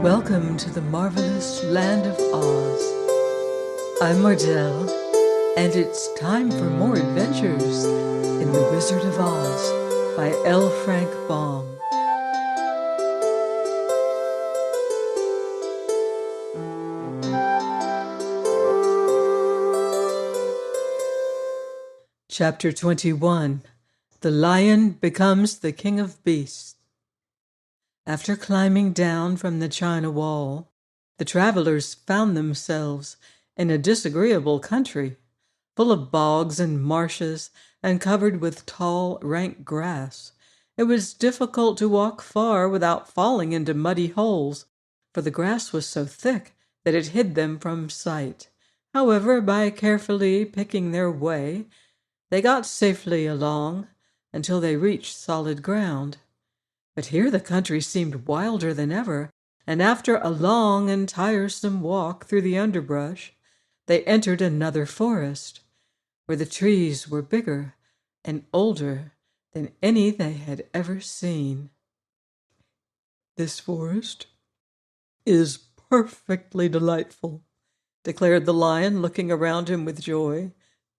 Welcome to the marvelous land of Oz. I'm Mardell, and it's time for more adventures in The Wizard of Oz by L. Frank Baum. Chapter 21. The Lion Becomes the King of Beasts. After climbing down from the China Wall, the travelers found themselves in a disagreeable country, full of bogs and marshes and covered with tall, rank grass. It was difficult to walk far without falling into muddy holes, for the grass was so thick that it hid them from sight. However, by carefully picking their way, they got safely along until they reached solid ground. But here the country seemed wilder than ever, and after a long and tiresome walk through the underbrush, they entered another forest, where the trees were bigger and older than any they had ever seen. "This forest is perfectly delightful," declared the lion, looking around him with joy.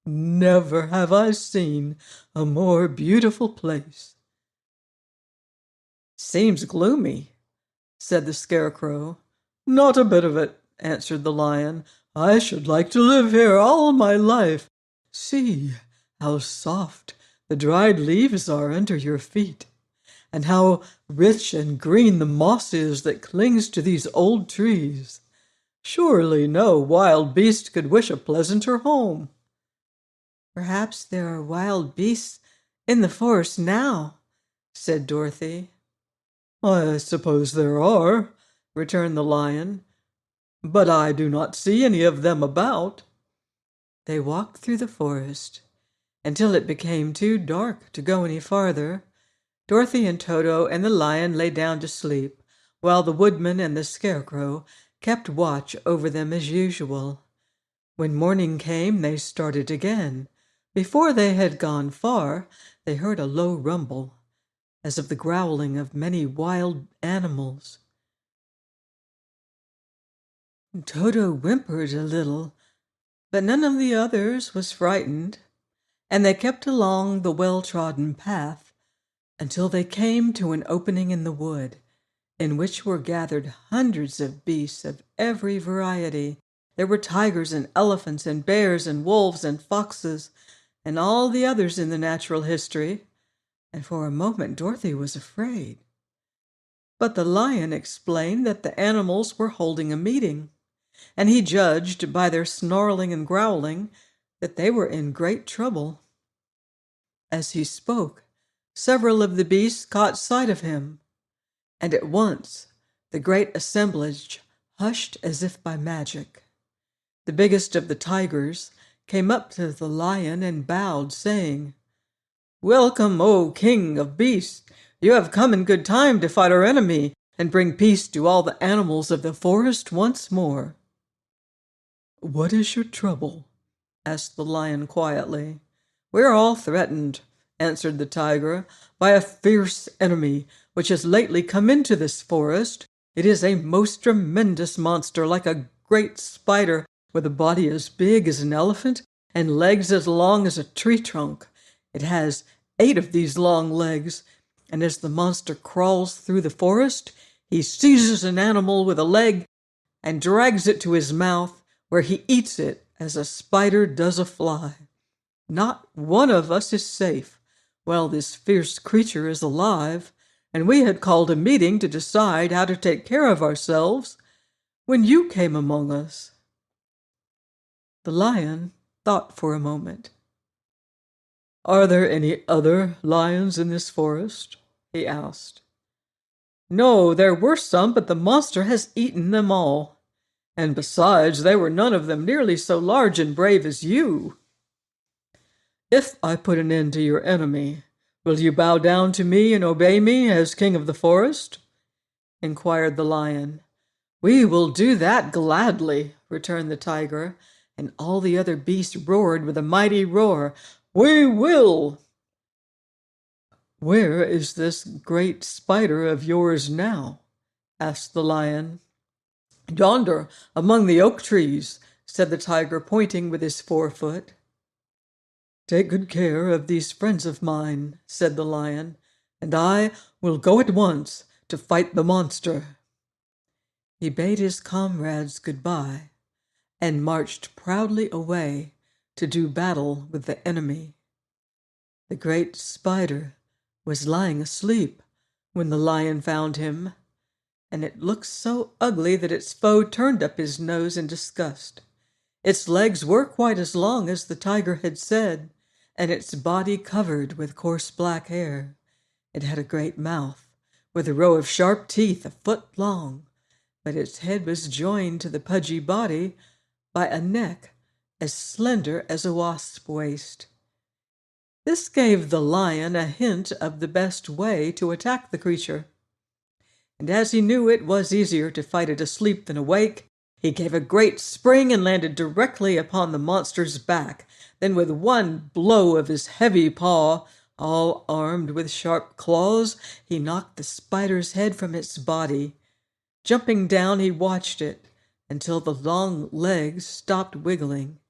"Never have I seen a more beautiful place." "Seems gloomy," said the Scarecrow. "Not a bit of it," answered the lion. "I should like to live here all my life. See how soft the dried leaves are under your feet, and how rich and green the moss is that clings to these old trees. Surely no wild beast could wish a pleasanter home." "Perhaps there are wild beasts in the forest now," said Dorothy. "I suppose there are," returned the lion, "but I do not see any of them about." They walked through the forest until it became too dark to go any farther. Dorothy and Toto and the lion lay down to sleep, while the woodman and the Scarecrow kept watch over them as usual. When morning came, they started again. Before they had gone far, they heard a low rumble, as of the growling of many wild animals. Toto whimpered a little, but none of the others was frightened, and they kept along the well-trodden path until they came to an opening in the wood, in which were gathered hundreds of beasts of every variety. There were tigers and elephants and bears and wolves and foxes and all the others in the natural history, and for a moment Dorothy was afraid. But the lion explained that the animals were holding a meeting, and he judged by their snarling and growling that they were in great trouble. As he spoke, several of the beasts caught sight of him, and at once the great assemblage hushed as if by magic. The biggest of the tigers came up to the lion and bowed, saying, "Welcome, O King of Beasts! You have come in good time to fight our enemy and bring peace to all the animals of the forest once more." "What is your trouble?" asked the lion quietly. "We are all threatened," answered the tiger, "by a fierce enemy which has lately come into this forest. It is a most tremendous monster, like a great spider, with a body as big as an elephant and legs as long as a tree trunk. It has 8 of these long legs, and as the monster crawls through the forest, he seizes an animal with a leg and drags it to his mouth, where he eats it as a spider does a fly. Not one of us is safe while this fierce creature is alive, and we had called a meeting to decide how to take care of ourselves when you came among us." The lion thought for a moment. "Are there any other lions in this forest?" he asked. "No, there were some, but the monster has eaten them all. And besides, they were none of them nearly so large and brave as you." "If I put an end to your enemy, will you bow down to me and obey me as king of the forest?" inquired the lion. "We will do that gladly," returned the tiger, and all the other beasts roared with a mighty roar, "We will!" "Where is this great spider of yours now?" asked the lion. "Yonder, among the oak trees," said the tiger, pointing with his forefoot. "Take good care of these friends of mine," said the lion, "and I will go at once to fight the monster." He bade his comrades good-bye and marched proudly away to do battle with the enemy. The great spider was lying asleep when the lion found him, and it looked so ugly that its foe turned up his nose in disgust. Its legs were quite as long as the tiger had said, and its body covered with coarse black hair. It had a great mouth, with a row of sharp teeth a foot long, but its head was joined to the pudgy body by a neck as slender as a wasp's waist. This gave the lion a hint of the best way to attack the creature. And as he knew it was easier to fight it asleep than awake, he gave a great spring and landed directly upon the monster's back. Then with one blow of his heavy paw, all armed with sharp claws, he knocked the spider's head from its body. Jumping down, he watched it until the long legs stopped wiggling,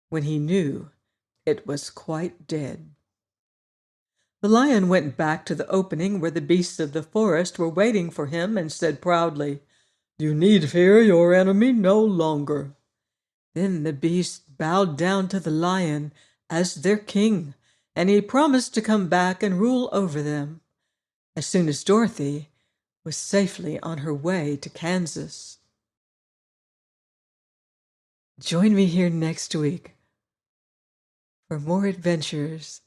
when he knew it was quite dead. The lion went back to the opening where the beasts of the forest were waiting for him and said proudly, "You need fear your enemy no longer." Then the beasts bowed down to the lion as their king, and he promised to come back and rule over them as soon as Dorothy was safely on her way to Kansas. Join me here next week for more adventures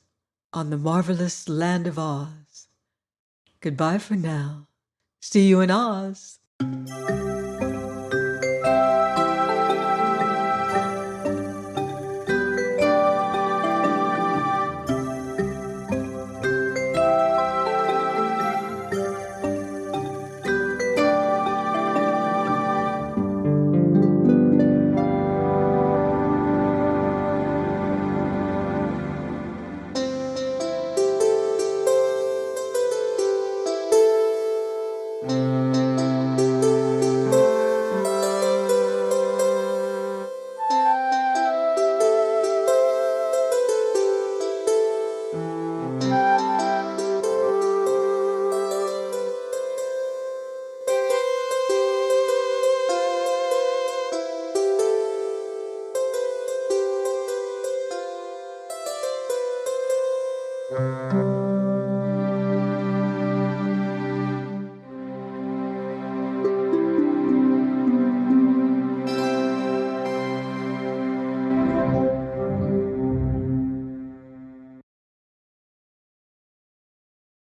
on the marvelous land of Oz. Goodbye for now. See you in Oz. Thank you.